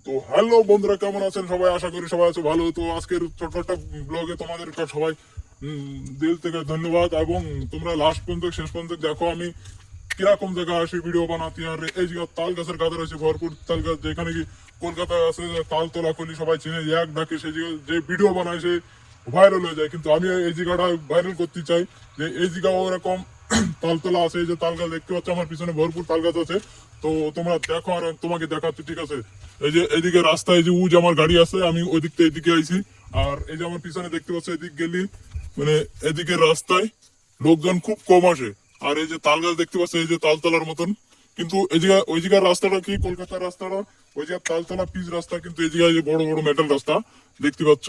তো হ্যালো বন্ধুরা, কেমন আছেন সবাই? আশা করি সবাই আছো ভালো। তো আজকের ছোট একটা ব্লগে তোমাদের সবাই দিল থেকে ধন্যবাদ, এবং তোমরা লাস্ট পর্যন্ত শেষ পর্যন্ত দেখো আমি কিরকম জায়গা আসি ভিডিও বানাতে। আর এই জায়গা তাল গাছের গাদা রয়েছে ভরপুর, তাল গাছ যেখানে কি কলকাতায় আছে তাল তোলা কলি সবাই চিনে, এক ডাকে সেই জায়গায় যে ভিডিও বানায় সে ভাইরাল হয়ে যায়। কিন্তু আমি এই জায়গাটা ভাইরাল করতে চাই যে এই জায়গা ওরকম তালতলা আছে। এই যে তাল গাছ দেখতে পাচ্ছ আমার পিছনে ভরপুর তাল গাছ আছে। তো তোমরা দেখো আর তোমাকে দেখাচ্ছি, ঠিক আছে? এই যে এদিকে রাস্তা, এই যে উজ আমার গাড়ি আছে, আমি ওই দিক থেকে এদিকে আইছি। আর এই যে আমার পিছনে দেখতে পাচ্ছ এদিক গেলি মানে এদিকে রাস্তায় লোকজন খুব কম আসে। আর এই যে তাল গাছ দেখতে পাচ্ছ এই যে তালতলার মতন, কিন্তু এই জায়গায় ওই জায়গার রাস্তাটা কি কলকাতার রাস্তাটা ওই জায়গায় তালতলা পিচ রাস্তা, কিন্তু এই জায়গায় যে বড় বড় মেটাল রাস্তা দেখতে পাচ্ছ,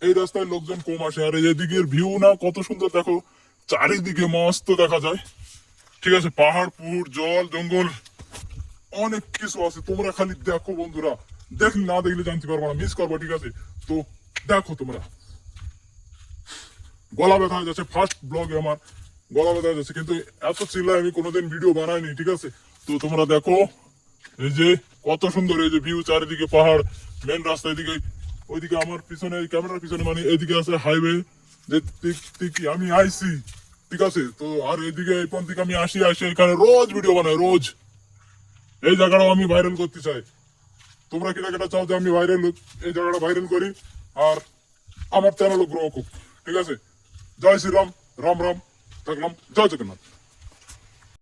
এই রাস্তায় লোকজন কম আসে। আর এই দিকের ভিউ না কত সুন্দর দেখো, চারিদিকে মস্ত দেখা যায়, ঠিক আছে? পাহাড় পুর জল জঙ্গল অনেক কিছু আছে। তোমরা খালি দেখো বন্ধুরা, না দেখলে জানতে পারবো না, মিস করবো, ঠিক আছে? তো দেখো তোমরা। গলা ব্যথা হয়ে যাচ্ছে, ফার্স্ট ব্লগে আমার গলা ব্যথা হয়ে যাচ্ছে, কিন্তু এত চিল্লায় আমি কোনোদিন ভিডিও বানাইনি, ঠিক আছে? তো তোমরা দেখো এই যে কত সুন্দর এই যে ভিউ, চারিদিকে পাহাড়, মেন রাস্তা এদিকে, ওইদিকে আমার পিছনে ক্যামেরার পিছনে মানে এদিকে আছে হাইওয়ে, যে দিক আমি আইছি, ঠিক আছে? তো আর এদিকে এই পথ থেকে আমি আসি এখানে রোজ ভিডিও বানাই রোজ। এই জায়গাটাও আমি ভাইরাল করতে চাই। তোমরা কি জায়গাটা চাও যে আমি ভাইরাল, এই জায়গাটা ভাইরাল করি আর আমার চ্যানেলও গ্রো হোক, ঠিক আছে? জয় শ্রীরাম, রাম রাম, থাকলাম, জয় জগন্নাথ।